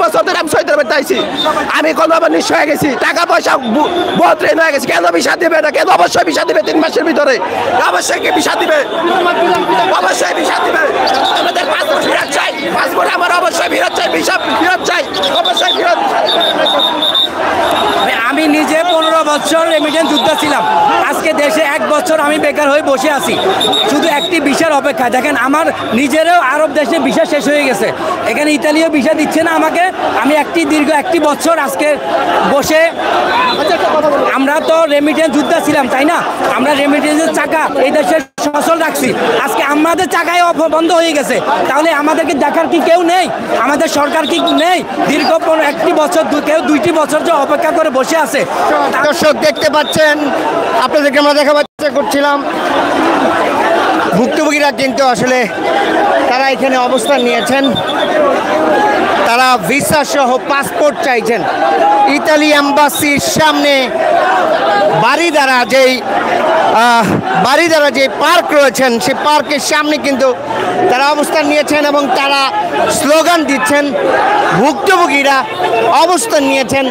বছর ধরে আমি সৌদি আরবে আইছি, আমি কোনো আবার নিঃস্ব হয়ে গেছি, টাকা পয়সা বহুত ঋণ হয়ে গেছে। কেন ভিসা দিবে না? কেন? অবশ্যই ভিসা দিবে 3 মাসের ভিতরে, অবশ্যই ভিসা দিবে, অবশ্যই ভিসা দিবে। আমাদের পাসপোর্ট ফেরত চাই, পাসপোর্ট আমার অবশ্যই ফেরত চাই, ভিসা ফেরত চাই, অবশ্যই ফেরত। আমি নিজে 15 বছর রেমিটেন্স যোদ্ধা ছিলাম, আজকে দেশে 1 বছর আমি বেকার হয়ে বসে আছি শুধু একটি ভিসার অপেক্ষা। দেখেন আমার নিজেরও আরব দেশে ভিসা শেষ হয়ে গেছে, এখানে ইতালিও ভিসা দিচ্ছে না আমাকে। আমি দীর্ঘ 1 বছর আজকে বসে, আমরা তো রেমিটেন্স যোদ্ধা ছিলাম তাই না, আমরা রেমিটেন্সের চাকা এই দেশে সচল রাখছি, আজকে আমাদের চাকায় বন্ধ হয়ে গেছে, তাহলে আমাদেরকে দেখার কি কেউ নেই? আমাদের সরকার কি নেই? দীর্ঘ 1টি বছর, কেউ 2টি বছর যে অপেক্ষা করে বসে আছে। দর্শক দেখতে পাচ্ছেন, আপনাদেরকে আমরা দেখাবার চেষ্টা করছিলাম, ভুক্তভোগীরা কিন্তু আসলে তারা এখানে অবস্থান নিয়েছেন, তারা ভিসা সহ পাসপোর্ট চাইছেন। ইতালি এম্বাসির সামনে বারিধারা যে পার্ক রয়েছেন, সেই পার্কের সামনে কিন্তু তারা অবস্থান নিয়েছেন এবং তারা স্লোগান দিচ্ছেন। ভুক্তভোগীরা অবস্থান নিয়েছেন,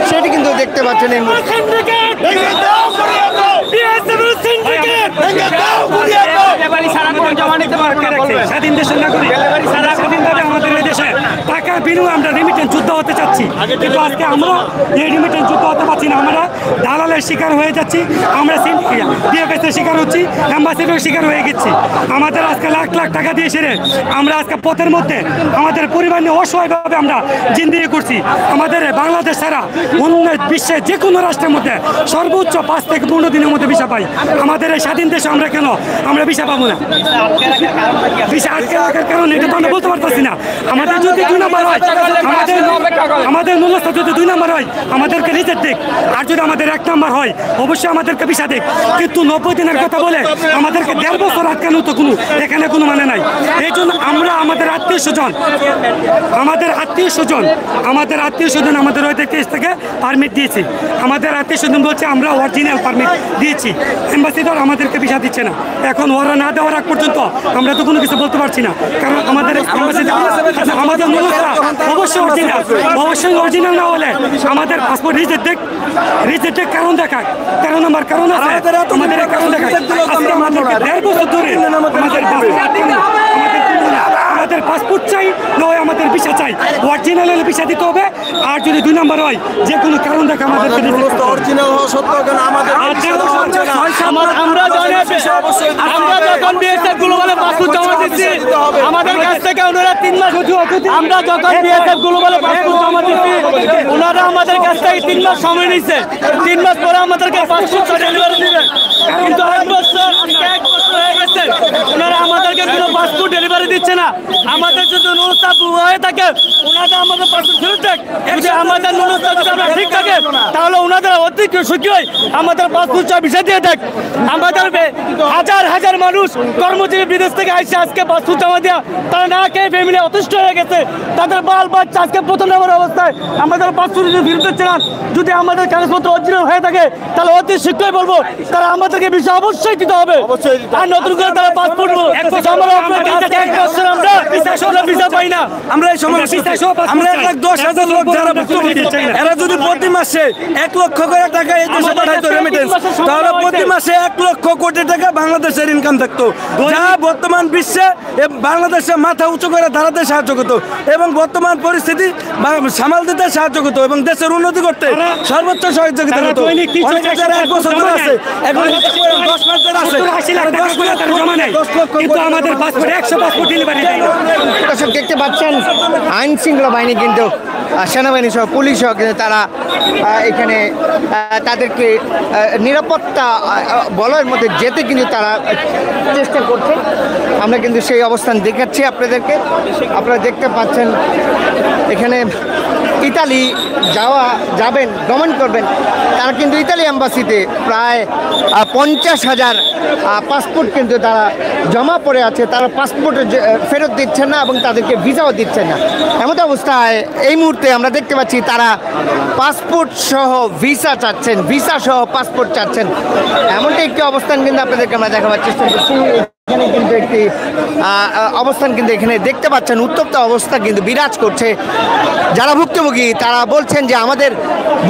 সেটি কিন্তু দেখতে পাচ্ছেন এই মুহূর্তে। স্বাধীন দেশের নাগরিক স্বাধীনভাবে আমাদের এই দেশে টাকা বিনিময়ে আমরা রেমিটেন্স যুদ্ধ হতে চাচ্ছি, কিন্তু আজকে আমরা এই রেমিটেন্স যুদ্ধ হতে পারছি না। আমরা দালালের শিকার হয়ে যাচ্ছি, আমরা ডিএফএসের শিকার হচ্ছি, অ্যাম্বাসিডারের শিকার হয়ে গেছি। আমাদের আজকে লাখ লাখ টাকা দিয়ে সেরে আমরা আজকে পথের মধ্যে আমাদের পরিবার নিয়ে অসহায়ভাবে আমরা জিন্দিগি করছি। আমাদের বাংলাদেশ ছাড়া অন্য বিশ্বের যে কোনো রাষ্ট্রের মধ্যে সর্বোচ্চ 5 থেকে 15 দিনের মধ্যে ভিসা পাই। আমাদের এই স্বাধীন দেশে আমরা কেন আমরা ভিসা পাবো না? ভিসা আটকে রাখার কারণে এটা তো আমরা বলতে পারতেছি না। আমাদের যদি 2 নম্বর হয়, আমাদের মূল্যস্থ যদি 2 নম্বর হয় আমাদেরকে রিজেক্ট দিক, আর যদি আমাদের 1 নম্বর হয় অবশ্যই আমাদেরকে ভিসা দিক। কিন্তু 90 দিনের কথা বলে আমাদেরকে 1.5 বছর আটকানো তো এখানে কোনো মানে নাই। এই জন্য আমরা আমাদের আত্মীয় স্বজন আমাদের ওই দেশ থেকে পারমিট দিয়েছি। আমাদের আত্মীয় স্বজন বলছে আমরা অরিজিনাল পারমিট দিয়েছি, এম্বাসিডর আমাদেরকে ভিসা দিচ্ছে না। এখন ওরা না দেওয়ার আগ পর্যন্ত আমরা তো কোনো কিছু বলতে পারছি না, কারণ আমাদের আমাদের মূল্যটা অবশ্যই অরিজিনাল না হলে আমাদের পাসপোর্ট রিজেক্ট কারণ দেখাক, 13 নম্বর কারণ আছে আমাদের কারণ দেখাক। আজকে আমাদেরকে 1.5 বছর ধরে আমাদের পাসপোর্ট চাই, নয় আমাদের ভিসা চাই। অরিজিনাল হলে ভিসা দিতে হবে, আর যদি 2 নম্বর হয় যে কোনো কারণ দেখা আমাদের অরিজিনাল হওয়া সত্ত্বেও কেন আমাদের আমরা যখন বিএসএফ গ্লোবালে পাসপোর্ট জমা দিচ্ছি আমাদের কাছ থেকে ওনারা 3 মাস, আমরা যখন বিএসএফ গ্লোবালে পাসপোর্ট জমা দিচ্ছি ওনারা আমাদের কাছ থেকে 3 মাস সময় নিচ্ছে। 3 মাস পরে আমাদেরকে পাসপোর্ট ডেলিভারি দিবে, কিন্তু 1 বছর হয়ে গেছে ওনারা আমাদেরকে কোনো পাসপোর্ট ডেলিভারি দিচ্ছে না। আমাদের যদি নুনস্তা হয়ে থাকে ওনারা আমাদের পাসপোর্ট ফেরত দেখ, যদি আমাদের নুনস্তা ঠিক থাকে তাহলে ওনাদের অতি শীঘ্রই আমাদের পাসপোর্ট ভিসা দিয়ে দেখ। আমাদের হাজার হাজার মানুষ কর্মজীবী বিদেশ থেকে আসছে, আজকে পাসপোর্ট জমা দেওয়া তারা না খেয়ে ফ্যামিলি অতিষ্ঠ হয়ে গেছে, তাদের বাল বাচ্চা আজকে 1 নম্বর অবস্থায় আমাদের পাসপোর্ট ফেরত দিচ্ছে না। যদি আমাদের কাগজপত্র অরিজিনাল হয়ে থাকে তাহলে অতি শীঘ্রই বলবো তারা আমাদেরকে ভিসা অবশ্যই দিতে হবে। আর নতুন করে তারা পাসপোর্ট আমরা ভিসা পাই না। আমরা এই সময় আমরা 1,10,000 লোক যারা এরা যদি প্রতি মাসে 1 লক্ষ করে টাকা এই দেশে পাঠাইতো রেমিটেন্স, তাহলে প্রতি মাসে 1 লক্ষ কোটি টাকা বাংলাদেশের ইনকাম থাকতো, যা বর্তমান বিশ্বে বাংলাদেশে মাথা উঁচু করে দাঁড়াতে সাহায্য করতো এবং বর্তমান পরিস্থিতি সামাল দিতে সাহায্য করতো এবং দেশের উন্নতি করতে সর্বোচ্চ সহযোগিতা করতো। এক বছর ধরে আছে, এখন 10 মাস ধরে আছে, কিন্তু আমাদের পাসপোর্ট 100 পাসপোর্ট ডেলিভারি দেয় না। দর্শক দেখতে পাচ্ছেন আইন শৃঙ্খলা বাহিনী কিন্তু সেনাবাহিনী সহ পুলিশ সহ কিন্তু তারা এখানে তাদেরকে নিরাপত্তা বলয়ের মধ্যে যেতে কিন্তু তারা চেষ্টা করছে। আমরা কিন্তু সেই অবস্থান দেখাচ্ছি আপনাদেরকে। আপনারা দেখতে পাচ্ছেন এখানে ইতালি গমন করবেন তারা কিন্তু ইতালি এম্বাসিতে প্রায় 50,000 পাসপোর্ট কিন্তু তারা জমা পড়ে আছে, তারা পাসপোর্ট ফেরত দিচ্ছেন না এবং তাদেরকে ভিসাও দিচ্ছেন না। এমন অবস্থায় এই মুহূর্তে আমরা দেখতে পাচ্ছি তারা পাসপোর্ট সহ ভিসা চাচ্ছেন, ভিসা সহ পাসপোর্ট চাচ্ছেন। এমনটা একটি অবস্থান কিন্তু আপনাদেরকে আমরা দেখাবার চেষ্টা করছি। এখানে কিন্তু একটি অবস্থান কিন্তু এখানে দেখতে পাচ্ছেন, উত্তপ্ত অবস্থা কিন্তু বিরাজ করছে। যারা ভুক্তভোগী তারা বলছেন যে আমাদের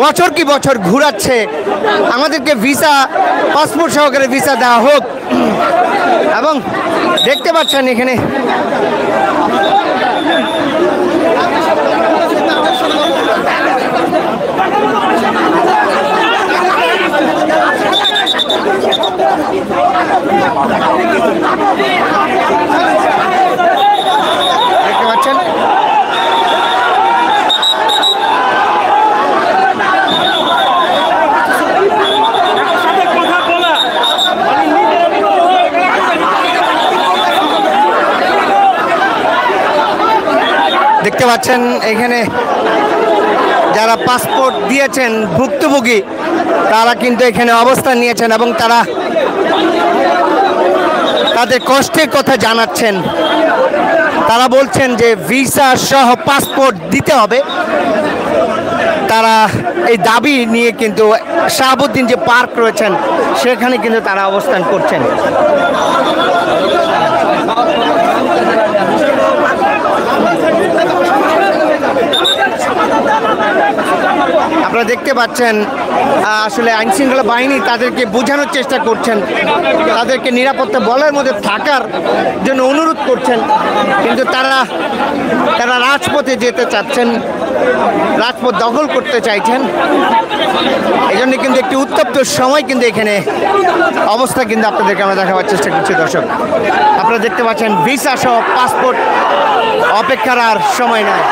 বছর কি বছর ঘুরাচ্ছে, আমাদেরকে ভিসা, পাসপোর্ট সহকারে ভিসা দেওয়া হোক। এবং দেখতে পাচ্ছেন এখানে দেখতে পাচ্ছেন দেখতে পাচ্ছেন এখানে যারা পাসপোর্ট দিয়েছেন ভুক্তভোগী তারা কিন্তু এখানে অবস্থান নিয়েছেন এবং তারা তাদের কষ্টের কথা জানাচ্ছেন। তারা বলছেন যে ভিসা সহ পাসপোর্ট দিতে হবে। তারা এই দাবি নিয়ে কিন্তু শাহাবুদ্দিন যে পার্ক রয়েছেন সেখানে কিন্তু তারা অবস্থান করছেন। আপনারা দেখতে পাচ্ছেন আসলে আইনশৃঙ্খলা বাহিনী তাদেরকে বোঝানোর চেষ্টা করছেন, তাদেরকে নিরাপত্তা বলয়ের মধ্যে থাকার জন্য অনুরোধ করছেন, কিন্তু তারা রাজপথে যেতে চাচ্ছেন, রাজপথ দখল করতে চাইছেন। এই জন্য কিন্তু একটি উত্তপ্ত সময় কিন্তু এখানে অবস্থা কিন্তু আপনাদেরকে আমরা দেখাবার চেষ্টা করছি। দর্শক আপনারা দেখতে পাচ্ছেন ভিসা সহ পাসপোর্ট অপেক্ষার আর সময় নাই।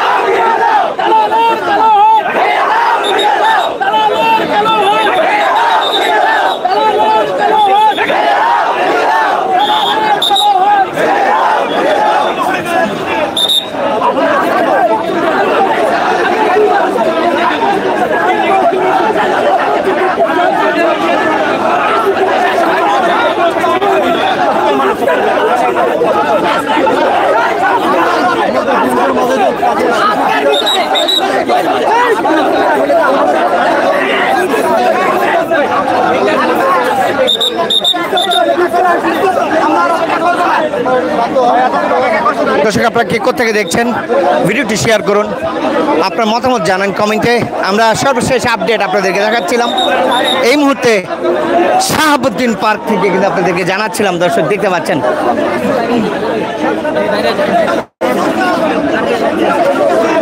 দর্শক আপনারা কে কোথা থেকে দেখছেন ভিডিওটি শেয়ার করুন, আপনার মতামত জানান কমেন্টে। আমরা সর্বশেষ আপডেট আপনাদেরকে দেখাচ্ছিলাম এই মুহূর্তে শাহাবুদ্দিন পার্ক থেকে কিন্তু আপনাদেরকে জানাচ্ছিলাম। দর্শক দেখতে পাচ্ছেন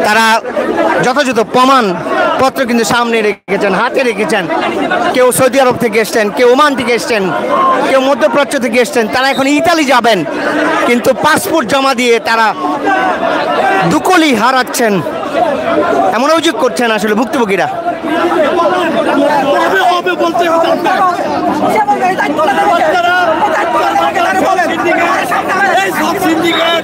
তারা যথাযথ প্রমাণ পত্র কিন্তু সামনে রেখেছেন, হাতে রেখেছেন। কেউ সৌদি আরব থেকে এসছেন, কেউ ওমান থেকে এসছেন, কেউ মধ্যপ্রাচ্য থেকে এসছেন। তারা এখন ইতালি যাবেন, কিন্তু পাসপোর্ট জমা দিয়ে তারা দুকলি হারাচ্ছেন এমন অভিযোগ করছেন আসলে ভুক্তভোগীরা। সিন্ডিকেট